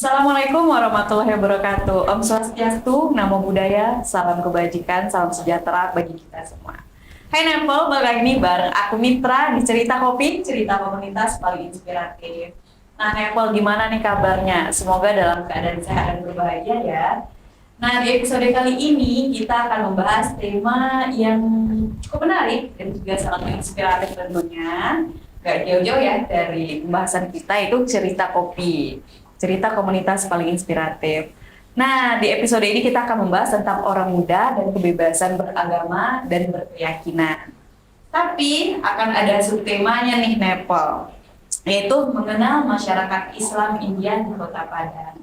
Assalamualaikum warahmatullahi wabarakatuh. Om Swastiastu, Namo Buddhaya, salam kebajikan, salam sejahtera bagi kita semua. Hai Nepal, balik lagi nih bareng aku Mitra di Cerita Kopi, cerita komunitas paling inspiratif. Nah Nepal, gimana nih kabarnya? Semoga dalam keadaan sehat dan berbahagia ya. Nah di episode kali ini kita akan membahas tema yang cukup menarik dan juga sangat inspiratif tentunya. Gak jauh-jauh ya dari pembahasan kita, itu cerita kopi. Cerita komunitas paling inspiratif. Nah, di episode ini kita akan membahas tentang orang muda dan kebebasan beragama dan berkeyakinan. Tapi akan ada subtemanya nih Nepal, yaitu mengenal masyarakat Islam India di Kota Padang.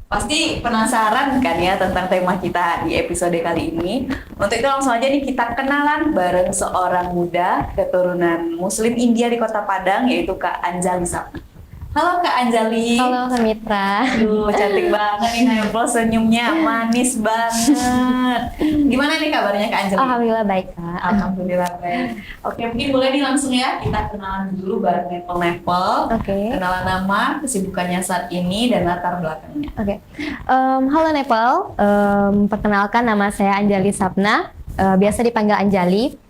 Pasti penasaran kan ya tentang tema kita di episode kali ini. Untuk itu langsung aja nih kita kenalan bareng seorang muda keturunan Muslim India di Kota Padang, yaitu Kak Anjali Sapna. Halo Kak Anjali. Halo Kak Mitra. Aduh, cantik banget nih Nepal, senyumnya manis banget. Gimana nih kabarnya Kak Anjali? Alhamdulillah baik Kak. Alhamdulillah baik. Oke, mungkin boleh nih langsung ya kita kenalan dulu bareng Nepal. Oke. Kenalan nama, kesibukannya saat ini, dan latar belakangnya. Oke. Halo Nepal. Perkenalkan nama saya Anjali Sapna. Biasa dipanggil Anjali.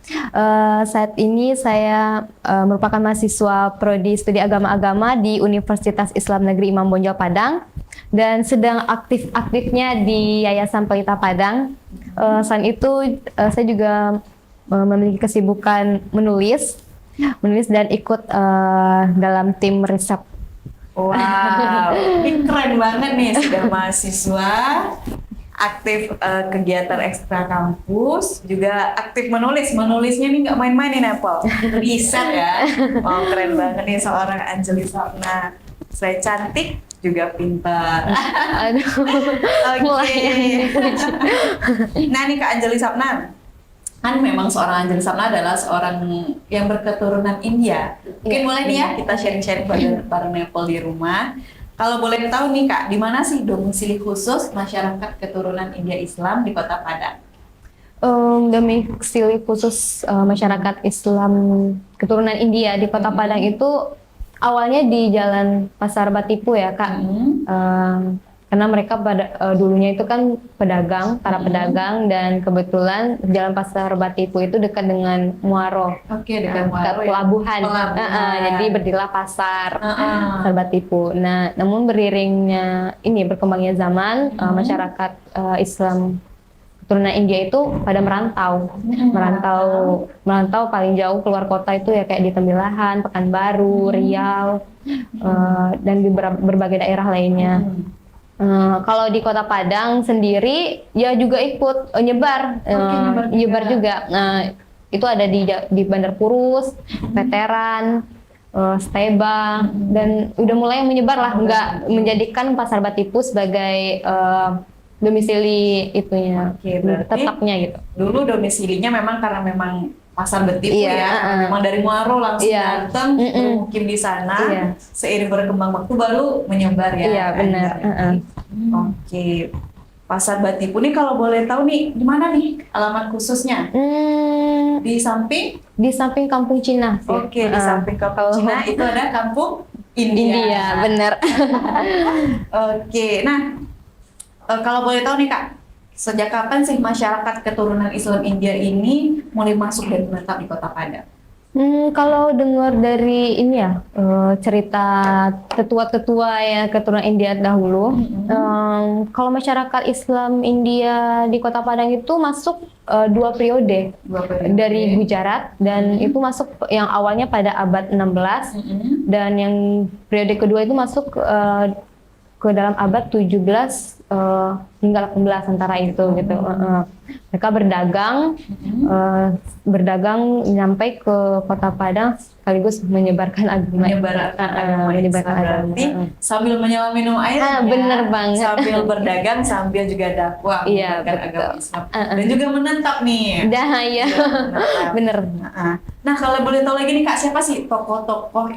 Saat ini saya merupakan mahasiswa Prodi Studi Agama-Agama di Universitas Islam Negeri Imam Bonjol Padang dan sedang aktif-aktifnya di Yayasan Pelita Padang. Selain itu saya juga memiliki kesibukan menulis dan ikut dalam tim riset. Wow, ini keren banget nih, sudah mahasiswa, aktif kegiatan ekstra kampus, juga aktif menulisnya nih nggak main-main nih Nepal, riset ya. Wow, keren banget nih seorang Anjali Sapna. Saya cantik juga pintar. Aduh. Oke. Nah nih Kak Anjali Sapna, kan memang seorang Anjali Sapna adalah seorang yang berketurunan India. Mungkin boleh nih ya kita sharing-sharing bareng Nepal di rumah. Kalau boleh tahu nih Kak, di mana sih domisili khusus masyarakat keturunan India Islam di Kota Padang? Domisili khusus masyarakat Islam keturunan India di Kota Padang itu awalnya di Jalan Pasar Batipu ya Kak. Karena mereka dulunya itu kan para pedagang, dan kebetulan Jalan Pasar Batipu itu dekat dengan Muaro. Oke, dekat Muaro, pelabuhan. Pelabuhan. Jadi berdirilah pasar Batipu. Nah, namun beriringnya berkembangnya zaman, masyarakat Islam keturunan India itu pada merantau paling jauh keluar kota itu ya kayak di Tembilahan, Pekanbaru, Riau, dan di berbagai daerah lainnya. Kalau di Kota Padang sendiri ya juga ikut nyebar juga. Itu ada di Bandar Purus, Veteran, Steba, dan udah mulai menyebar lah, nggak menjadikan Pasar Batipu sebagai domisili itunya. Oke, berarti tetapnya gitu. Dulu domisilinya memang karena memang Pasar Betipu ya, memang dari Muaro langsung datang bermukim di sana. Seiring berkembang waktu baru menyebar ya. Iya benar. Oke, Pasar Batipu nih kalau boleh tahu nih di mana nih alamat khususnya? Di samping Kampung Cina sih. Oke, di samping Kampung Cina itu ada Kampung India. Benar. Oke, nah kalau boleh tahu nih Kak, sejak kapan sih masyarakat keturunan Islam India ini mulai masuk dan menetap di Kota Padang? Kalau dengar dari cerita tetua-tetua ya keturunan India dahulu, kalau masyarakat Islam India di Kota Padang itu masuk dua periode dari Gujarat, dan itu masuk yang awalnya pada abad 16, dan yang periode kedua itu masuk ke dalam abad 17 hingga 18 antara itu gitu. Mereka berdagang nyampe ke Kota Padang sekaligus menyebarkan agama. Menyebarkan agama. Berarti sambil menyelam minum air, bener banget. Sambil berdagang sambil juga dakwah menyebarkan agama Islam. Dan juga menetap nih. Iya. Bener. Nah kalau boleh tahu lagi nih Kak, siapa sih tokoh-tokoh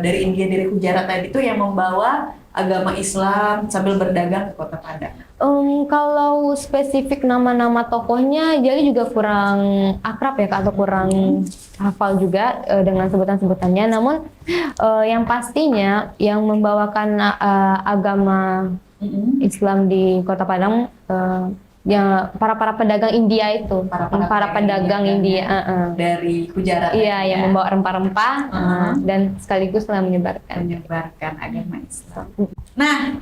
dari India, dari Gujarat tadi itu yang membawa agama Islam sambil berdagang ke Kota Padang? Kalau spesifik nama-nama tokohnya, jadi juga kurang akrab ya Kak, atau kurang hafal juga dengan sebutan-sebutannya. Namun yang pastinya yang membawakan agama Islam di Kota Padang ya para pedagang India itu, para pedagang India, dari Gujarat. iya, yang membawa rempah-rempah dan sekaligus telah menyebarkan agama Islam. Nah,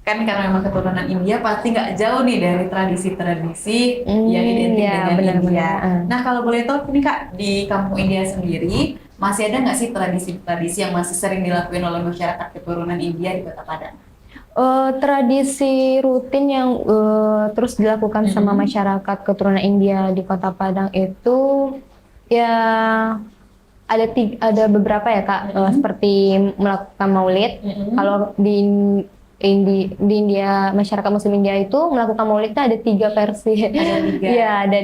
kan karena memang keturunan India pasti nggak jauh nih dari tradisi-tradisi yang identik iya, dengan benar-benar. India. Nah, kalau boleh tahu nih Kak, di kampung India sendiri masih ada nggak sih tradisi-tradisi yang masih sering dilakukan oleh masyarakat keturunan India di Kota Padang? Tradisi rutin yang terus dilakukan sama masyarakat keturunan India di Kota Padang itu ya ada beberapa ya Kak, seperti melakukan maulid. Kalau di India, masyarakat Muslim India itu melakukan maulidnya ada 3 versi. Ada 3. Ya, ada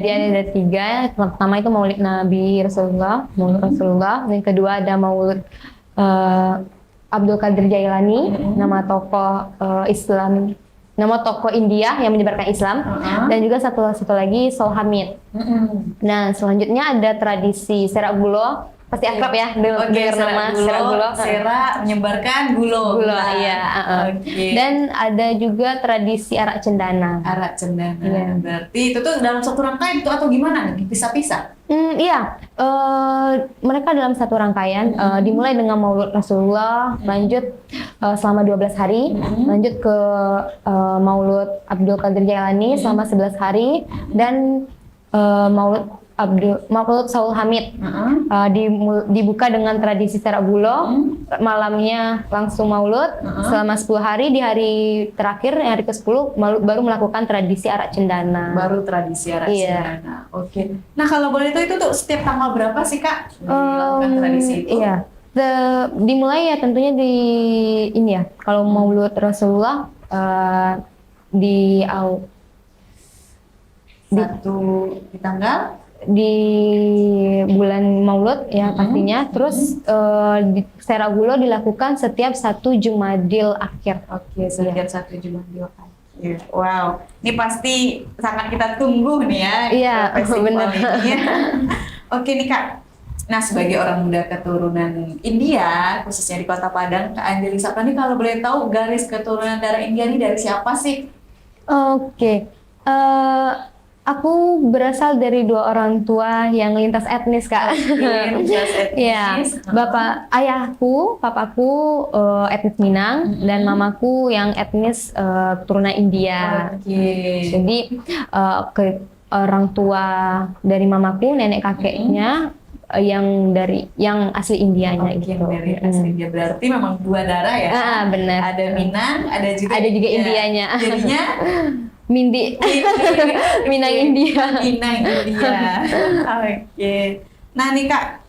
3. Pertama itu maulid Nabi Rasulullah, dan kedua ada maulid Abdul Qadir Jailani, nama tokoh Islam, nama tokoh India yang menyebarkan Islam, dan juga satu lagi Sol Hamid. Nah, selanjutnya ada tradisi Serak Gulo, pasti akrab ya dengar nama Serak Gulo. Serak menyebarkan gulo. Iya. Dan ada juga tradisi Arak Cendana. Arak Cendana. Iya. Berarti itu tuh dalam satu rangkaian itu atau gimana nih? Pisah-pisah? Iya, mereka dalam satu rangkaian dimulai dengan Maulud Rasulullah, lanjut selama 12 hari, lanjut ke Maulud Abdul Qadir Jailani selama 11 hari, dan Maulud Saul Hamid dibuka dengan tradisi Serak Gulo, malamnya langsung Maulud selama 10 hari, di hari terakhir hari ke-10 baru melakukan tradisi Arak Cendana. Baru tradisi Arak Cendana. Oke. Nah, kalau boleh itu tuh setiap tanggal berapa sih Kak dilakukan tradisi itu? Iya. Dimulai ya tentunya di ini ya. Kalau Maulud Rasulullah di tanggal di bulan Maulud ya pastinya. Terus Serak Gulo dilakukan setiap 1 Jumadil Akhir. Oke, setiap 1 Jumadil Akhir. Wow, ini pasti sangat kita tunggu nih ya. Iya, benar. Oke nih Kak. Nah, sebagai orang muda keturunan India, khususnya di Kota Padang, Kak Anjali Sapna nih kalau boleh tahu garis keturunan darah India ini dari siapa sih? Oke. Aku berasal dari 2 orang tua yang lintas etnis Kak. Lintas etnis. Ya, papaku etnis Minang dan mamaku yang etnis keturunan India. Jadi orang tua dari mamaku, nenek kakeknya yang asli Indianya gitu. Dari asli India, berarti memang 2 darah ya. Benar. Ada Minang, ada juga Indianya. Jadinya Minang India. Minang India. Oke. Nah nih Kak,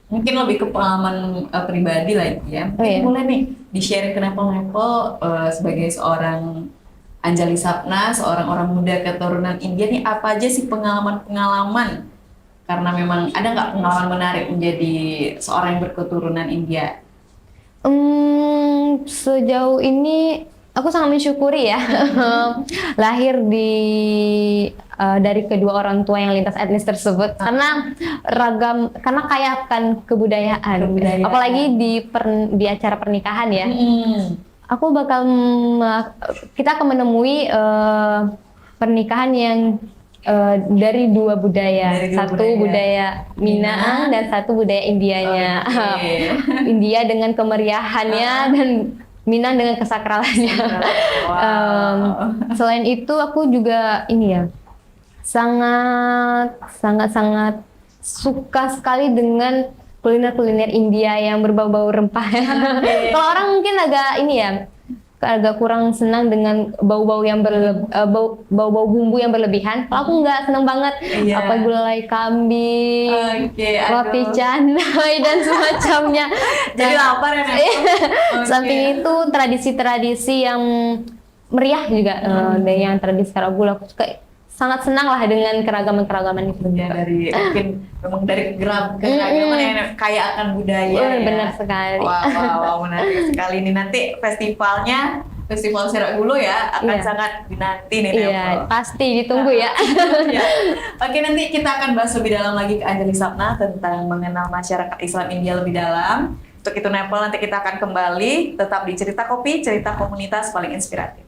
mungkin lebih ke pengalaman pribadi lagi ya. Boleh nih di-share ke Nepal sebagai seorang Anjali Sapna, seorang orang muda keturunan India nih, apa aja sih pengalaman-pengalaman? Karena memang ada nggak pengalaman menarik menjadi seorang yang berketurunan India? Sejauh ini aku sangat mensyukuri ya lahir dari kedua orang tua yang lintas etnis tersebut, karena kaya akan kebudayaan. Apalagi di acara pernikahan ya. Aku kita akan menemui pernikahan yang dari 2 budaya, budaya Minang dan 1 budaya Indianya. India dengan kemeriahannya dan Minang dengan kesakralannya. Selain itu aku juga sangat suka sekali dengan kuliner India yang berbau-bau rempah. Kalau orang mungkin agak kurang senang dengan bau-bau bumbu yang berlebihan. Kalau aku nggak senang banget, apa gulai kambing, roti canai dan semacamnya. Jadi lapar ya. Samping itu tradisi-tradisi yang meriah juga, yang tradisi Serak Gulo aku suka. sangat senang lah dengan keragaman-keragaman itu. Ya, dari mungkin memang dari keragaman yang kaya akan budaya. Ya. Benar sekali. Wow, menarik sekali nih. Nanti Festival Serak Gulo ya akan sangat dinanti nih. Iya, pasti ditunggu ya. Ya. Oke, nanti kita akan bahas lebih dalam lagi ke Anjali Sapna tentang mengenal masyarakat Islam India lebih dalam. Untuk itu Nepal nanti kita akan kembali tetap di Cerita Kopi, cerita komunitas paling inspiratif.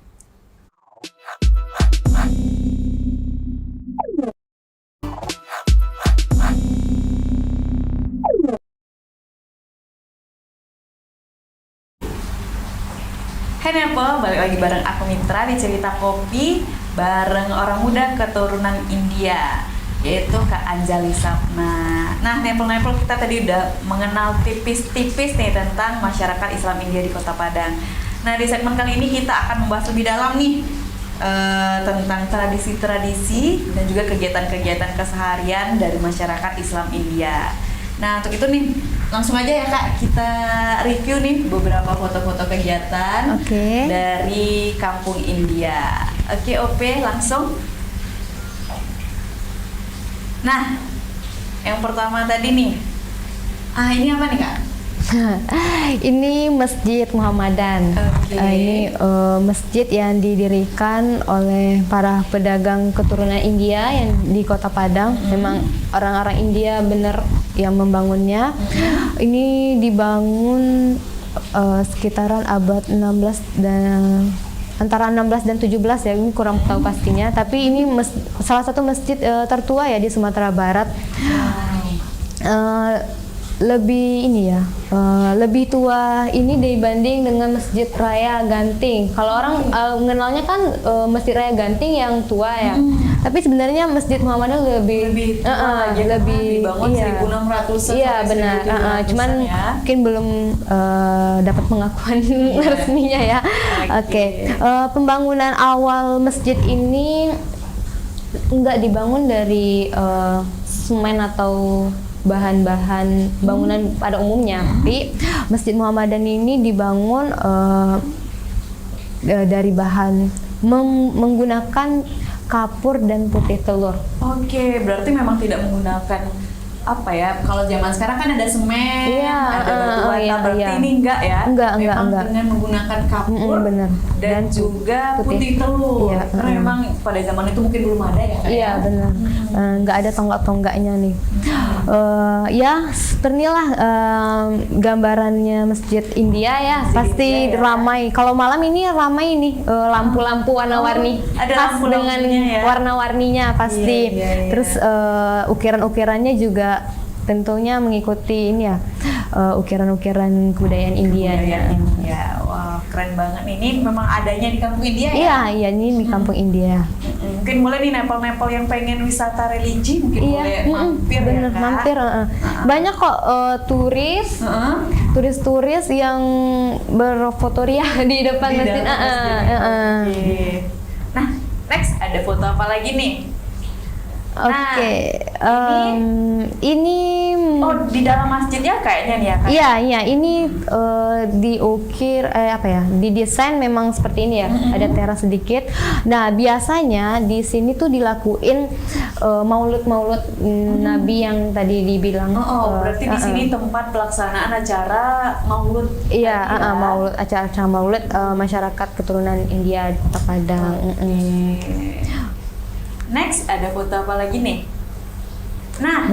Hai Nepal, balik lagi bareng aku Mitra di Cerita Kopi bareng orang muda keturunan India, yaitu Kak Anjali Sapna. Nah, Nepal kita tadi udah mengenal tipis-tipis nih tentang masyarakat Islam India di Kota Padang. Nah, di segmen kali ini kita akan membahas lebih dalam nih tentang tradisi-tradisi dan juga kegiatan-kegiatan keseharian dari masyarakat Islam India. Nah, untuk itu nih langsung aja ya Kak, kita review nih beberapa foto-foto kegiatan dari Kampung India. Oke, OP langsung. Nah, yang pertama tadi nih, ini apa nih Kak? Ini Masjid Muhammadan. Ini masjid yang didirikan oleh para pedagang keturunan India yang di Kota Padang. Memang orang-orang India benar yang membangunnya. Ini dibangun sekitaran abad 16 dan antara 16 dan 17 ya, ini kurang tahu pastinya. Tapi ini salah satu masjid tertua ya di Sumatera Barat. Lebih tua ini dibanding dengan Masjid Raya Ganting. Kalau orang mengenalnya kan Masjid Raya Ganting yang tua ya. Tapi sebenarnya Masjid Muhammadan lebih tua, lebih dibangun 1600-an. Iya benar. Cuman ya. mungkin belum dapat pengakuan resminya ya. Oke. Pembangunan awal masjid ini nggak dibangun dari semen atau bahan-bahan bangunan pada umumnya, tapi Masjid Muhammadan ini dibangun dari bahan menggunakan kapur dan putih telur. Oke, berarti memang tidak menggunakan apa ya? Kalau zaman sekarang kan ada semen, ada batu bata, berarti ini enggak ya? Enggak. Dengan menggunakan kapur bener. dan juga putih telur. Iya, karena memang pada zaman itu mungkin belum ada ya? Iya benar. Nggak ada tonggak-tonggaknya nih. Ya sepertilah gambarannya Masjid India ya, pasti ramai. Kalau malam ini ramai nih, lampu-lampu warna-warni, ada lampu dengan warna-warninya pasti. Terus ukiran-ukirannya juga tentunya mengikuti ini ya, ukiran-ukiran kebudayaan India. Ya, wah keren banget nih. Ini memang adanya di Kampung India ya? Iya ini di Kampung India. Mungkin boleh nih Nepal yang pengen wisata religi mungkin boleh mampir bener, ya Kak? mampir. Banyak kok turis yang berfotoria di depan masjid. Nah, next ada foto apa lagi nih? Ini di dalam masjid ya kayaknya nih ya Kak? Iya, ini diukir didesain memang seperti ini ya. Ada teras sedikit. Nah, biasanya di sini tuh dilakuin maulud Nabi yang tadi dibilang. Berarti di sini tempat pelaksanaan acara maulud. Iya, maulud, acara maulud masyarakat keturunan India di Kota Padang. Next, ada foto apa lagi nih? Nah,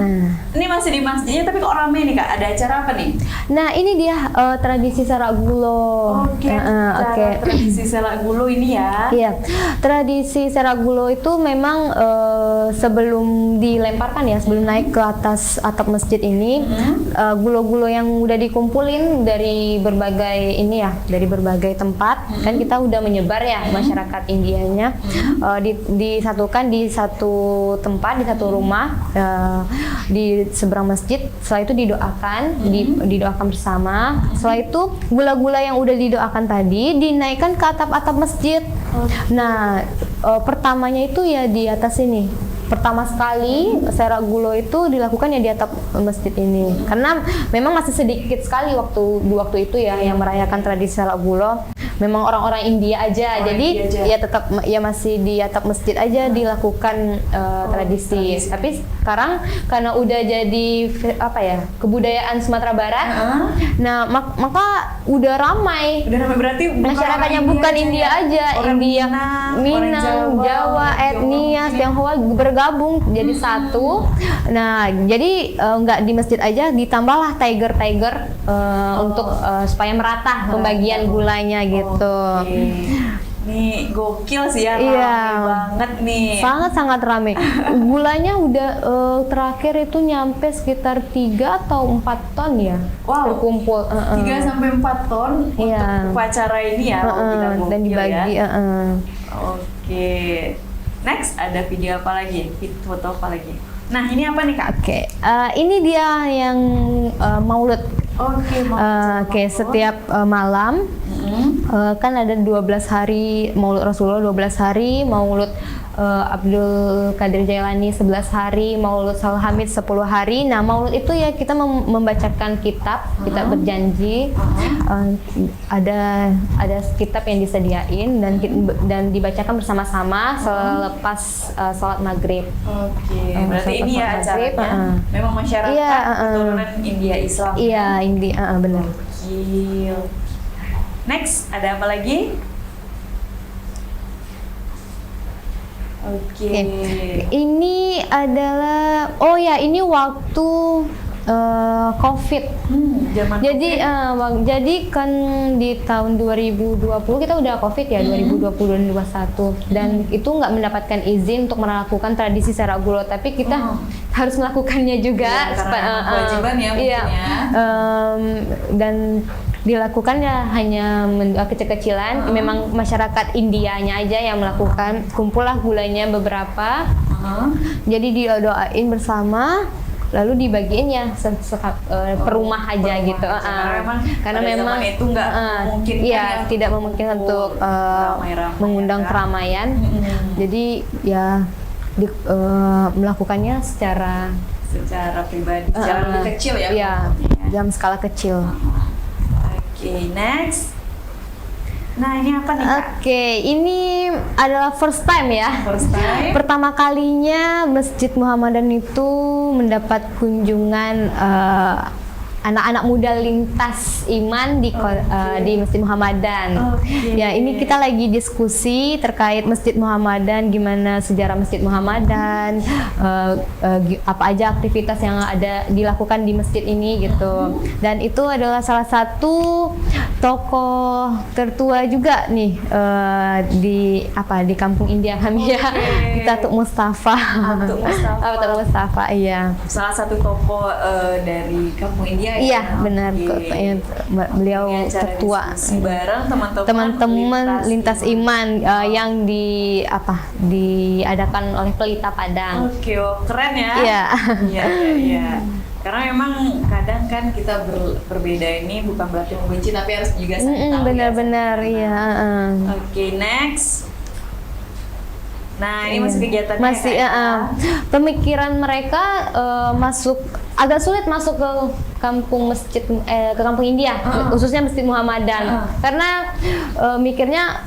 ini masih di masjidnya tapi kok rame nih Kak? Ada acara apa nih? Nah, ini dia tradisi Serak Gulo. Tradisi Serak Gulo ini ya. Iya, tradisi Serak Gulo itu memang sebelum dilemparkan ya, sebelum naik ke atas atap masjid ini, gulo-gulo yang udah dikumpulin dari berbagai dari berbagai tempat, kan kita udah menyebar ya masyarakat Indianya, disatukan di satu tempat, di satu rumah. Di seberang masjid. Setelah itu didoakan, didoakan bersama. Setelah itu gula-gula yang udah didoakan tadi dinaikkan ke atap-atap masjid. Nah, pertamanya itu ya di atas ini. Pertama sekali Serak Gulo itu dilakukan ya di atap masjid ini. Karena memang masih sedikit sekali waktu itu ya yang merayakan tradisi Serak Gulo. memang orang-orang India aja. Orang Jadi India aja. ya tetap ya masih di atap masjid aja dilakukan tradisi. tradisi. Tapi sekarang karena udah jadi apa ya kebudayaan Sumatera Barat, nah maka udah ramai. Udah ramai berarti Masyarakatnya bukan India aja, Orang India, Minang, orang Jawa, etnias, Tionghoa bergabung jadi satu. Nah, jadi nggak di masjid aja, ditambahlah tiger untuk supaya merata pembagian gulanya gitu. Oke. Nih gokil sih ya, Iya. ramai banget nih. Sangat rame. Gulanya udah terakhir itu nyampe sekitar 3 atau 4 ton ya. Wow. Terkumpul. 3 sampai 4 ton Iya. untuk upacara ini ya, kita dan gokil dibagi. ya. Oke. Next ada video apa lagi? Foto apa lagi? Nah, ini apa nih Kak? Oke, ini dia yang maulud. Oke, Oke, setiap malam kan ada 12 hari maulud Rasulullah, 12 hari maulud Abdul Qadir Jailani 11 hari, maulud Salih Hamid 10 hari. Nah, maulud itu ya kita membacakan kitab berjanji. Ada kitab yang disediain dan dibacakan bersama-sama selepas sholat maghrib. Oke, berarti ini ya maghrib, acaranya memang masyarakat Iya, keturunan India Islam. Iya, benar. Gokil. Next, ada apa lagi? Oke. Ini adalah ini waktu COVID. Zaman Jadi jadi kan di tahun 2020 kita udah COVID ya, 2020 dan 2021, dan itu nggak mendapatkan izin untuk melakukan tradisi secara global, tapi kita harus melakukannya juga. Iya, karena kewajiban ya mungkin iya, ya. Dan dilakukan ya hanya kecil-kecilan. Memang masyarakat Indianya aja yang melakukan, kumpullah gulanya beberapa. Jadi didoain bersama, lalu dibagiin ya per rumah aja gitu. Karena memang itu nggak memungkinkan iya, ya tidak memungkinkan untuk ramai-ramai mengundang ya. keramaian. Jadi ya melakukannya secara pribadi, secara lebih kecil ya. Iya, dalam skala kecil. Oke, next. Nah, ini apa nih Kak? Oke, ini adalah first time ya. First time. Pertama kalinya Masjid Muhammadan itu mendapat kunjungan anak-anak muda lintas iman di Masjid Muhammadan. Ya, ini kita lagi diskusi terkait Masjid Muhammadan, gimana sejarah Masjid Muhammadan, apa aja aktivitas yang ada dilakukan di masjid ini gitu. Dan itu adalah salah satu tokoh tertua juga nih di kampung India kami ya, di Datuk Mustafa. Datuk Mustafa, iya. Salah satu tokoh dari kampung India. Iya, benar. Beliau tertua. Bareng Teman-teman lintas iman yang diadakan oleh Pelita Padang. Oke, keren ya. Iya. Iya. Karena memang kadang kan kita berbeda ini bukan berarti membenci, tapi harus juga saling tahu. Benar-benar, iya. Oke, next. Nah, ini masih kegiatannya. Masih pemikiran mereka agak sulit masuk ke kampung India, khususnya Masjid Muhammadan, karena mikirnya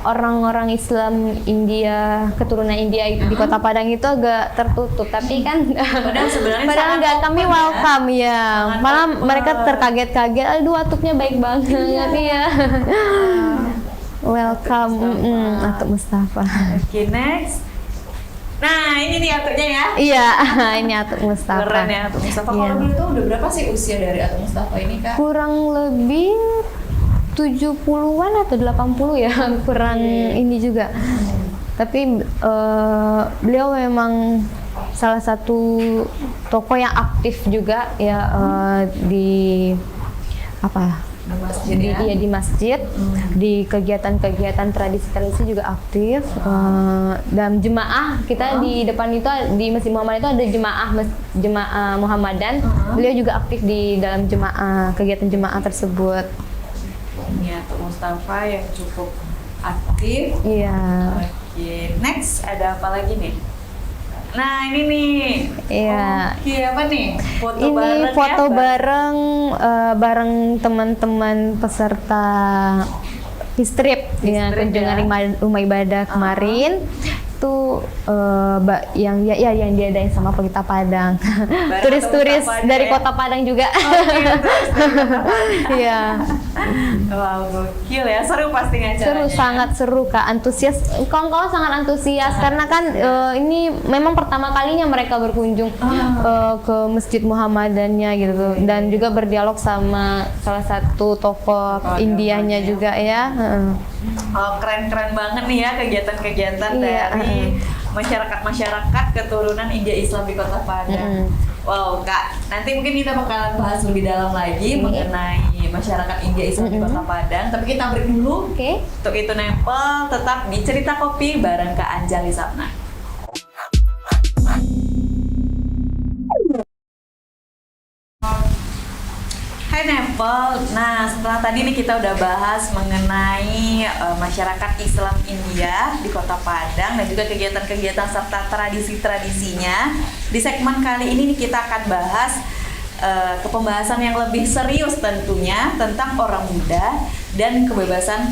orang-orang Islam India, keturunan India di Kota Padang itu agak tertutup, tapi kan padahal enggak, kami welcome ya. Malah mereka terkaget-kaget, aduh atuknya baik banget ya. Welcome, Atuk Mustafa. Oke, next. Nah, ini nih atuknya ya. Iya, ini Atuk Mustafa. Keren ya Atuk Mustafa. Kalau dulu tuh udah berapa sih usia dari Atuk Mustafa ini Kak? Kurang lebih 70-an atau 80 ya, kurang ini juga. Tapi beliau memang salah satu tokoh yang aktif juga ya di di masjid, di kegiatan-kegiatan tradisi-tradisi juga aktif. Dan jemaah kita di depan itu di Masjid Muhammad itu ada jemaah Muhammadan. Beliau juga aktif di dalam kegiatan jemaah tersebut. Ini Atuk Mustafa yang cukup aktif. Iya. Oke, next ada apa lagi nih? Nah, ini nih. Iya. Oke, apa nih? Foto ini bareng foto ya, bareng teman-teman peserta Histrip ya, Histrip, kunjungan ya. rumah ibadah kemarin itu yang yang diadain sama Pelita Padang. Bareng Turis-turis Kota Padang, dari ya? Kota Padang juga. Iya. Wow, gokil ya, seru pastinya acaranya. Seru, sangat seru Kak, antusias. Kawan-kawan sangat antusias karena kan ini memang pertama kalinya mereka berkunjung ke Masjid Muhammadannya gitu, dan juga berdialog sama salah satu tokoh Indianya juga ya. Oh, keren-keren banget nih ya kegiatan-kegiatan Iya, dari masyarakat-masyarakat keturunan India Islam di Kota Padang. Wow, Kak, nanti mungkin kita bakalan bahas lebih dalam lagi mengenai masyarakat India Islam di Kota Padang. Tapi kita break dulu. Oke. Untuk itu Nempel tetap di Cerita Kopi bareng Kak Anjali Sapna. Hai Nempel, nah setelah tadi nih kita udah bahas mengenai masyarakat Islam India di Kota Padang dan juga kegiatan-kegiatan serta tradisi-tradisinya. Di segmen kali ini nih kita akan bahas ke pembahasan yang lebih serius tentunya tentang orang muda dan kebebasan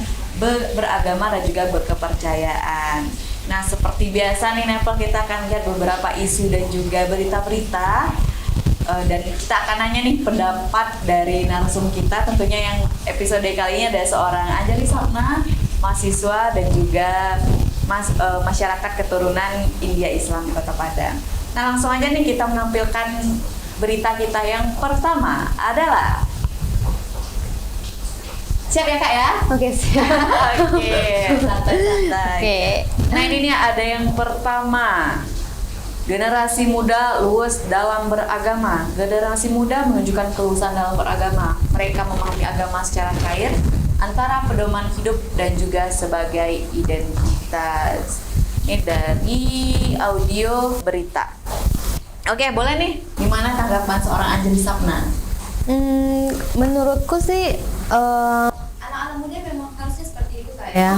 beragama dan juga berkepercayaan. Nah seperti biasa nih Nempel, kita akan lihat beberapa isu dan juga berita-berita. Dan kita akan nanya nih pendapat dari narasumber kita, tentunya yang episode kali ini ada seorang Anjali Sapna, mahasiswa dan juga masyarakat keturunan India Islam di Kota Padang. Nah langsung aja nih kita menampilkan berita kita yang pertama adalah, siap ya Kak ya? Oke, siap. Oke, santai-santai. Oke. Nah ini nih ada yang pertama. Generasi muda luwes dalam beragama. Generasi muda menunjukkan keluasan dalam beragama. Mereka memahami agama secara cair, antara pedoman hidup dan juga sebagai identitas. Ini dari audio berita. Oke, boleh nih. Gimana tanggapan seorang Anjali Sapna? Menurutku sih anak-anak muda memang harusnya seperti itu Kak ya.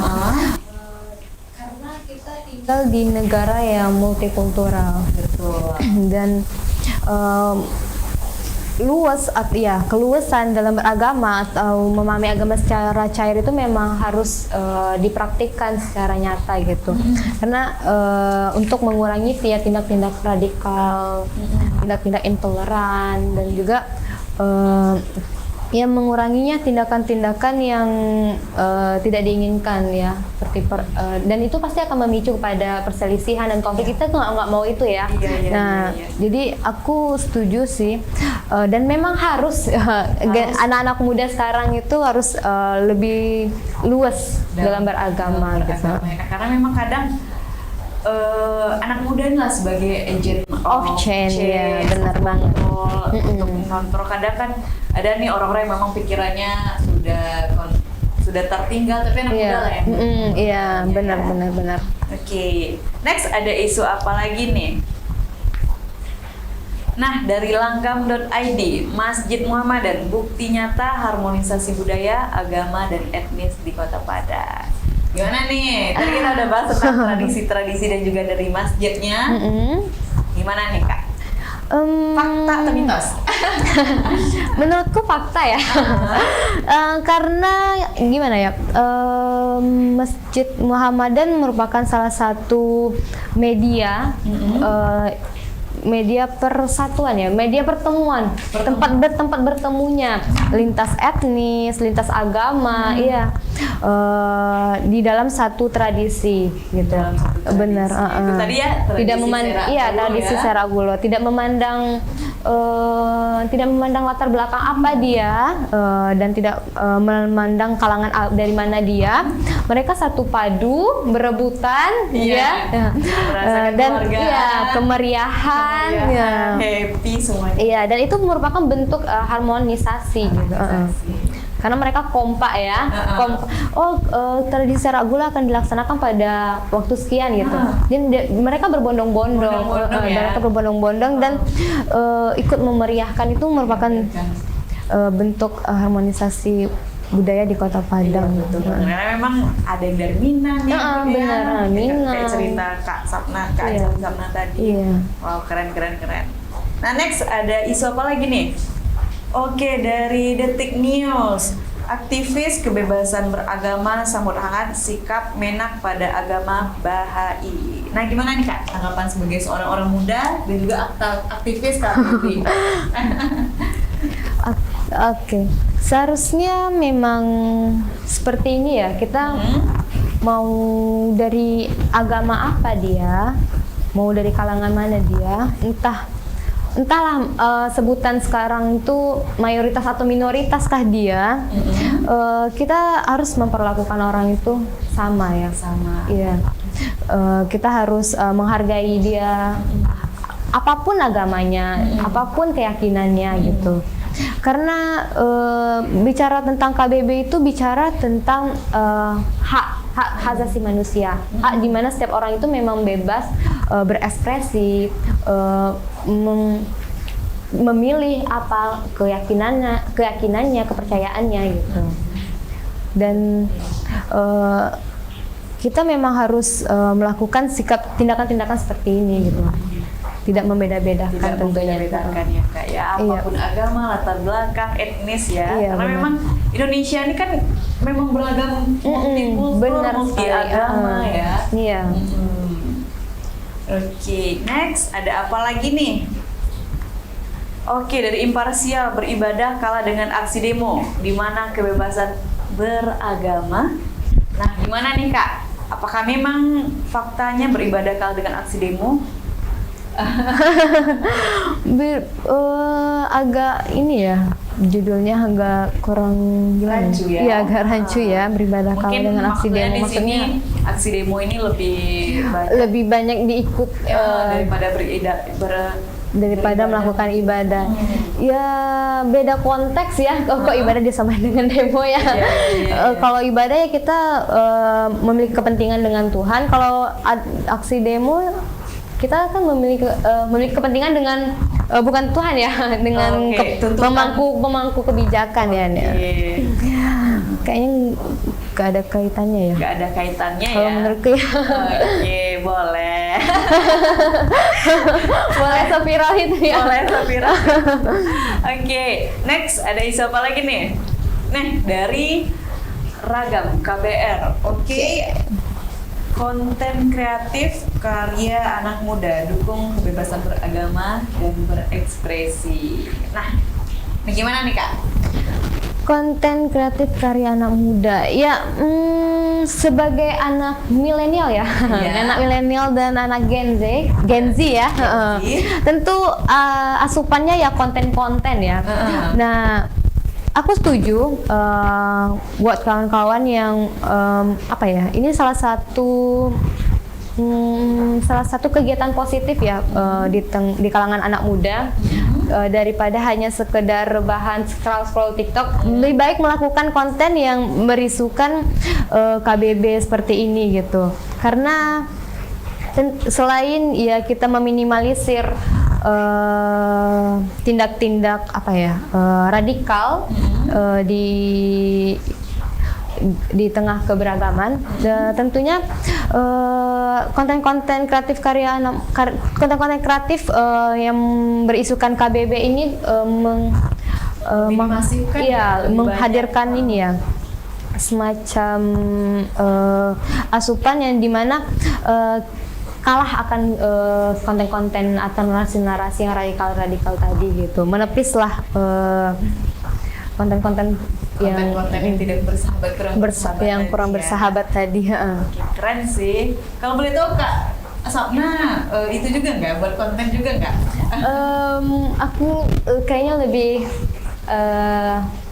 Karena kita tinggal di negara yang multikultural. Betul. Dan keluasan dalam beragama atau memahami agama secara cair itu memang harus dipraktikkan secara nyata gitu. Karena untuk mengurangi tindak-tindak radikal, tindak-tindak intoleran, dan juga ya menguranginya tindakan-tindakan yang tidak diinginkan ya, seperti dan itu pasti akan memicu kepada perselisihan dan konflik. Kita tuh nggak mau itu ya. Nah, jadi aku setuju sih, dan memang harus anak-anak muda sekarang itu harus lebih luas dalam beragama gitu. Karena memang kadang anak muda lah sebagai agent of change, ya benar banget. Untuk mengontrol, kadang kan ada nih orang-orang yang memang pikirannya sudah tertinggal, tapi anak muda lah yang iya benar. Oke, next ada isu apa lagi nih? Nah, dari langgam.id, Masjid Muhammadan, bukti nyata harmonisasi budaya, agama, dan etnis di Kota Padang. Gimana nih? Tadi kita udah bahas tentang tradisi-tradisi dan juga dari masjidnya. Gimana nih Kak? Fakta atau mitos? Menurutku fakta ya. Karena gimana ya, Masjid Muhammadan merupakan salah satu media media persatuan ya, media pertemuan, tempat bertemunya lintas etnis, lintas agama, iya, di dalam satu tradisi gitu. Benar. Itu tadi ya, tidak tradisi secara gulo, tidak memandang latar belakang apa dia, dan tidak memandang kalangan dari mana dia. Mereka satu padu berebutan, dan kemeriahan, happy semuanya. Iya, dan itu merupakan bentuk harmonisasi gitu. Karena mereka kompak ya. Tradisi Ragula akan dilaksanakan pada waktu sekian gitu. Dan mereka berbondong-bondong, dan ikut memeriahkan. Itu merupakan bentuk harmonisasi budaya di Kota Padang gitu. Karena memang ada yang dari Minang ya. Benar, Minang. Kayak cerita Kak Sapna, Kak Anjali Sapna tadi. Iya. Wow, keren. Nah, next ada isu apa lagi nih? Oke, dari Detik News. Aktivis kebebasan beragama sambut hangat sikap Menak pada agama Bahai. Nah, gimana nih Kak tanggapan sebagai seorang orang muda dan juga aktivis KBBI? Oke, seharusnya memang seperti ini ya. Kita mau dari agama apa dia, mau dari kalangan mana dia, entahlah sebutan sekarang itu mayoritas atau minoritas kah dia, kita harus memperlakukan orang itu sama ya. Sama. Iya, kita harus menghargai dia, apapun agamanya, apapun keyakinannya gitu. Karena bicara tentang KBB itu bicara tentang hak asasi manusia, hak di mana setiap orang itu memang bebas berekspresi, memilih apa keyakinannya, kepercayaannya gitu. Dan kita memang harus melakukan tindakan-tindakan seperti ini gitu. Tidak membeda-bedakan tentunya. Membedakan ya Kak ya, apapun agama, latar belakang, etnis ya. Iya, karena benar. memang Indonesia ini kan memang beragam, multikultur, benar multi sekali. agama ya. Iya. Oke, next ada apa lagi nih? Oke, dari imparsial beribadah kalah dengan aksi demo, di mana kebebasan beragama. Nah, gimana nih Kak? Apakah memang faktanya beribadah kalah dengan aksi demo? Agak ini ya, judulnya agak kurang gimana? Rancu ya? Iya, agak rancu ya, beribadah kalah Mungkin dengan aksi demo. di sini Maksudnya aksi demo ini lebih lebih banyak diikut daripada daripada melakukan ibadah. Ya beda konteks ya. Kok ibadah disamain dengan demo ya. Iya. Kalau ibadah ya kita memiliki kepentingan dengan Tuhan. Kalau aksi demo kita kan memiliki kepentingan dengan bukan Tuhan ya, dengan pemangku kebijakan ya. Kayaknya gak ada kaitannya ya. Gak ada kaitannya Kalau ya. menurutku ya. Oke, boleh. Boleh seviral itu ya. Boleh seviral. Oke, next ada isu apa lagi nih? Nah, dari Ragam KBR. Oke. Konten kreatif karya anak muda dukung kebebasan beragama dan berekspresi. Nah, ini gimana nih Kak? Konten kreatif karya anak muda, ya sebagai anak milenial ya, anak milenial dan anak Gen Z ya, tentu asupannya ya konten-konten ya. Nah, aku setuju buat kawan-kawan yang apa ya, ini salah satu kegiatan positif ya di kalangan anak muda. Daripada hanya sekedar rebahan scroll TikTok, lebih baik melakukan konten yang berisukan KBB seperti ini gitu. Karena selain ya kita meminimalisir tindak-tindak apa ya radikal di tengah keberagaman, tentunya konten-konten kreatif konten-konten kreatif yang berisukan KBB ini menghadirkan ini ya semacam asupan yang dimana kalah akan konten-konten atau narasi-narasi yang radikal tadi gitu, menepislah konten-konten yang tidak bersahabat, yang kurang bersahabat tadi. Keren sih. Kalau boleh tahu Kak Sapna itu juga nggak buat konten juga nggak? Aku kayaknya lebih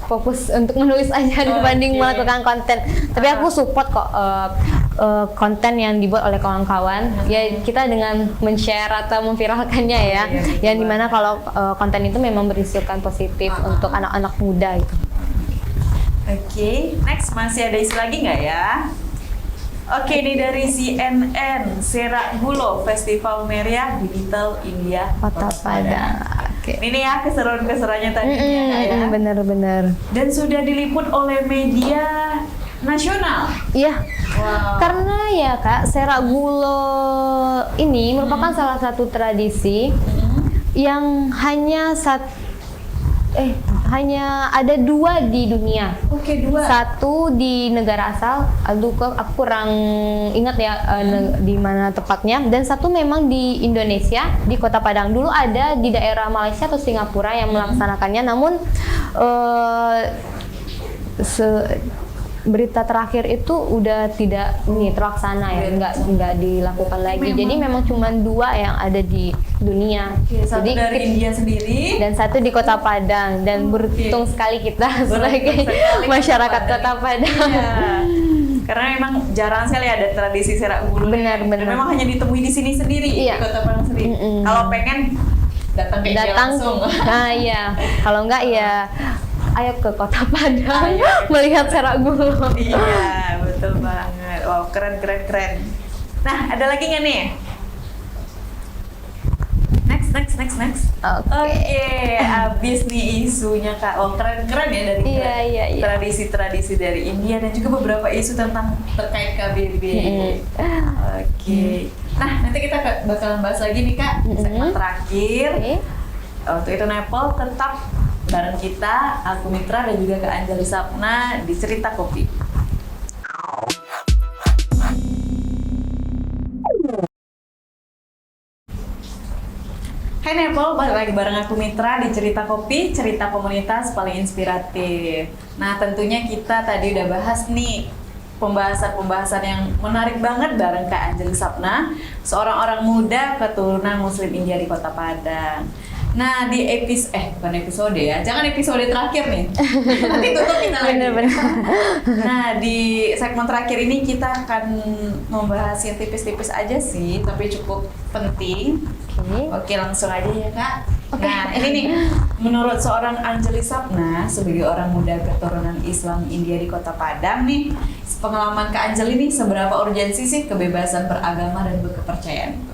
fokus untuk menulis aja dibanding melakukan konten. Tapi aku support kok konten yang dibuat oleh kawan-kawan. Ya kita dengan men-share atau memviralkannya ya. Yang dimana kalau konten itu memang berisukan positif untuk anak-anak muda gitu. Oke, next masih ada isu lagi nggak ya? Oke, ini dari CNN, Serak Gulo, Festival Meriah Digital India Kota Padang. Oke. Ini ya keseruan-keseruannya tadi ya. Bener-bener. Dan sudah diliput oleh media nasional. Iya. Wow. Karena ya Kak, Serak Gulo ini merupakan salah satu tradisi yang hanya hanya ada 2 di dunia. Oke, 2. Satu di negara asal, aku kurang ingat ya di mana tepatnya. Dan satu memang di Indonesia, di Kota Padang. Dulu ada di daerah Malaysia atau Singapura yang melaksanakannya, namun berita terakhir itu udah tidak terlaksana ya, nggak dilakukan lagi. Jadi memang cuma 2 yang ada di dunia. Satu Jadi dari India sendiri dan satu di Kota Padang, dan beruntung sekali kita sebagai masyarakat Kota Padang. Iya. Karena memang jarang sekali ada tradisi serak gulu. Benar. Dan memang hanya ditemui di sini sendiri, Iya. di Kota Padang sendiri. Kalau pengen datang ke India langsung. Nah iya, kalau enggak ya ayo ke Kota Padang Ayo. melihat serak gulu. Iya, betul banget. Wow, keren. Nah, ada lagi nggak nih? Next. Oke, abis nih isunya Kak. Oh, keren ya dari Iya. tradisi-tradisi dari India dan juga beberapa isu tentang terkait KBB. Oke. Nah, nanti kita bakalan bahas lagi nih Kak, segmen terakhir. Oke. Untuk itu Nepal tetap bareng kita, aku Mitra dan juga Kak Anjali Sapna di Cerita Kopi. Hai Nepal, balik lagi bareng aku Mitra di Cerita Kopi, cerita komunitas paling inspiratif. Nah, tentunya kita tadi udah bahas nih pembahasan yang menarik banget bareng Kak Anjali Sapna, seorang orang muda keturunan Muslim India di Kota Padang. Nah, di bukan episode ya, jangan episode terakhir nih. Nanti tutup kita lagi. Bener. Nah, di segmen terakhir ini kita akan membahas yang tipis-tipis aja sih, tapi cukup penting. Oke, langsung aja ya Kak. Nah, ini nih, menurut seorang Anjali Sapna, sebagai orang muda keturunan Islam India di Kota Padang nih, pengalaman Kak Anjali nih seberapa urgensi sih kebebasan beragama dan berkepercayaan itu?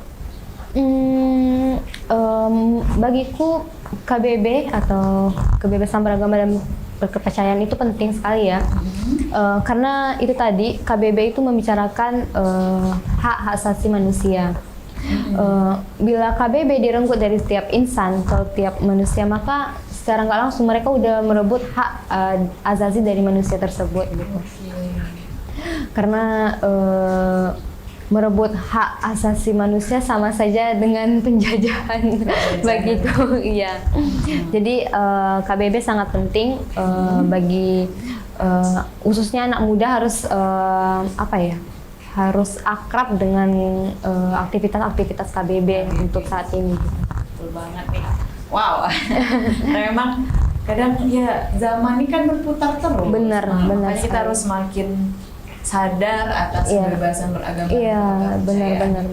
Bagiku KBB atau kebebasan beragama dan berkepercayaan itu penting sekali ya. Karena itu tadi KBB itu membicarakan hak asasi manusia. Bila KBB direnggut dari setiap insan atau tiap manusia, maka secara nggak langsung mereka udah merebut hak asasi dari manusia tersebut gitu. Karena merebut hak asasi manusia sama saja dengan penjajahan bagiku. Iya. Jadi KBB sangat penting bagi khususnya anak muda harus harus akrab dengan aktivitas KBB untuk saat ini. Betul banget nih. Wow. Memang kadang ya zaman ini kan berputar terus. Benar. Makanya kita harus semakin sadar atas kebebasan beragama. Iya, benar.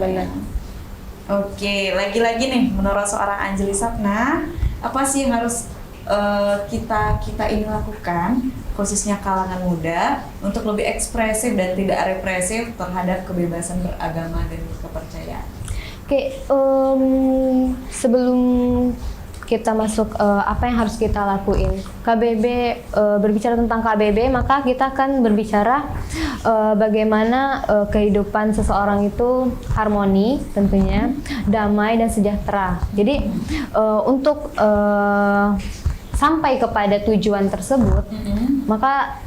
Oke, lagi-lagi nih, menurut seorang Anjali Sapna, apa sih yang harus kita ini lakukan, khususnya kalangan muda, untuk lebih ekspresif dan tidak represif terhadap kebebasan beragama dan kepercayaan? Oke, sebelum kita masuk apa yang harus kita lakuin, KBB berbicara tentang KBB, maka kita akan berbicara bagaimana kehidupan seseorang itu harmoni, tentunya damai dan sejahtera. Jadi untuk sampai kepada tujuan tersebut, maka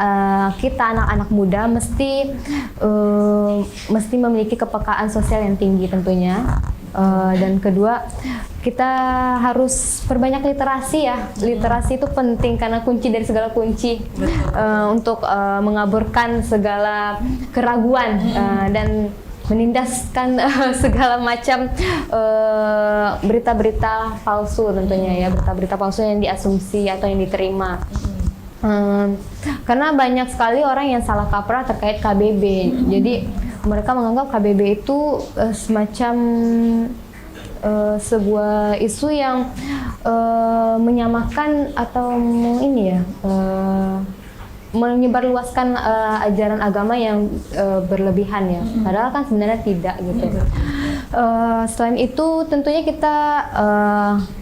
kita anak-anak muda mesti memiliki kepekaan sosial yang tinggi tentunya. Dan kedua, kita harus perbanyak literasi ya. Literasi itu penting karena kunci dari segala kunci untuk mengaburkan segala keraguan dan menindaskan segala macam berita-berita palsu tentunya ya, berita-berita palsu yang diasumsi atau yang diterima. Karena banyak sekali orang yang salah kaprah terkait KBB. Jadi mereka menganggap KBB itu semacam sebuah isu yang menyamakan atau menyebarluaskan ajaran agama yang berlebihan ya. Padahal kan sebenarnya tidak gitu. Selain itu tentunya kita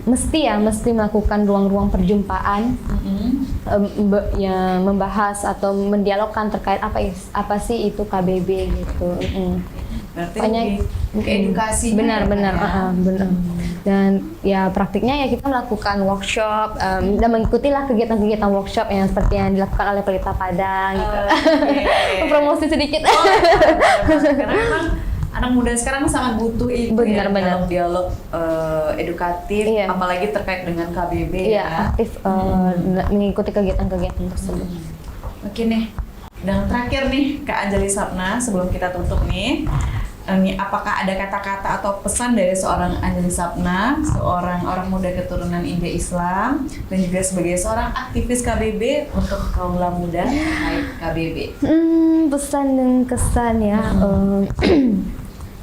mesti melakukan ruang-ruang perjumpaan yang membahas atau mendialogkan terkait apa sih itu KBB gitu. Berarti banyak lebih ke edukasinya. benar-benar ya. benar. Dan ya praktiknya ya kita melakukan workshop dan mengikutilah kegiatan-kegiatan workshop yang seperti yang dilakukan oleh Pelita Padang gitu. Oke. Promosi sedikit. Karena memang anak muda sekarang sangat butuh itu ya, Benar-benar. dialog edukatif, Iya. apalagi terkait dengan KBB Iya, ya. aktif mengikuti kegiatan-kegiatan tersebut. Oke nih, dan terakhir nih Kak Anjali Sapna, sebelum kita tutup nih, apakah ada kata-kata atau pesan dari seorang Anjali Sapna, seorang orang muda keturunan India Islam, dan juga sebagai seorang aktivis KBB untuk kaula muda terkait KBB? Pesan dan kesan ya.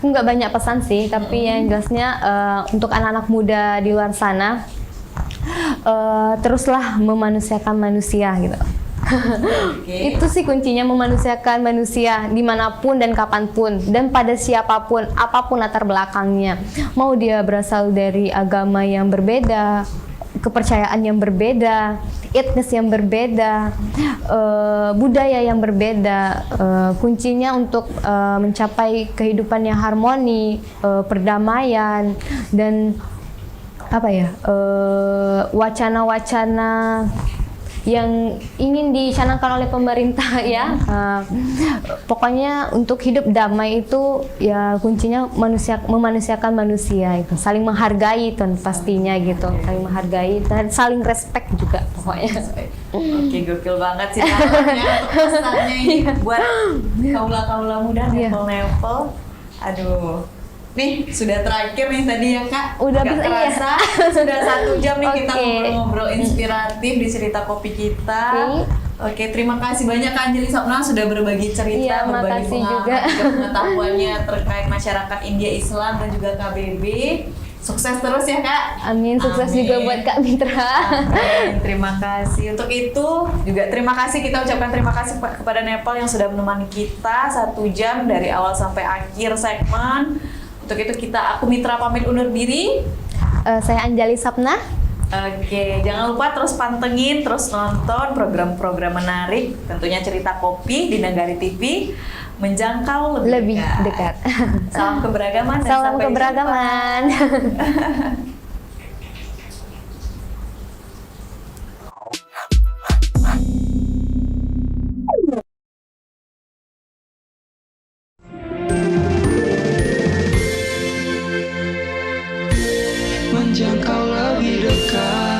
Nggak banyak pesan sih, tapi yang jelasnya untuk anak-anak muda di luar sana, teruslah memanusiakan manusia gitu. Oke. Itu sih kuncinya, memanusiakan manusia dimanapun dan kapanpun dan pada siapapun, apapun latar belakangnya. Mau dia berasal dari agama yang berbeda, kepercayaan yang berbeda, etnis yang berbeda, budaya yang berbeda. Kuncinya untuk mencapai kehidupan yang harmoni, perdamaian, dan apa ya, wacana-wacana yang ingin dicanangkan oleh pemerintah ya. Pokoknya untuk hidup damai itu ya kuncinya memanusiakan manusia itu, saling menghargai tuh pastinya gitu, saling menghargai dan saling respect juga pokoknya. Oke, gokil banget sih namanya untuk pesannya ini buat kaula-kaula muda Iya. nepel-nepel. Aduh. Nih, sudah terakhir nih tadi ya Kak. Udah Nggak bisa, iya. kerasa, sudah 1 jam nih kita Oke. ngobrol-ngobrol inspiratif di cerita kopi kita. Oke. Oke, terima kasih banyak Kak Anjali Sapna sudah berbagi cerita, Iya, berbagi makasih pengalaman, juga. pengetahuannya terkait masyarakat India Islam dan juga KBB. Sukses terus ya Kak. Amin, sukses juga buat Kak Mitra. Amin, terima kasih. Untuk itu juga terima kasih, kita ucapkan terima kasih kepada Nepal yang sudah menemani kita 1 jam dari awal sampai akhir segmen. Untuk itu aku Mitra pamit undur diri. Saya Anjali Sapna. Oke, jangan lupa terus pantengin, terus nonton program-program menarik, tentunya cerita kopi di Nagari TV, menjangkau lebih dekat. Salam keberagaman dan Salam sampai keberagaman. jumpa. Menjangkau lebih dekat.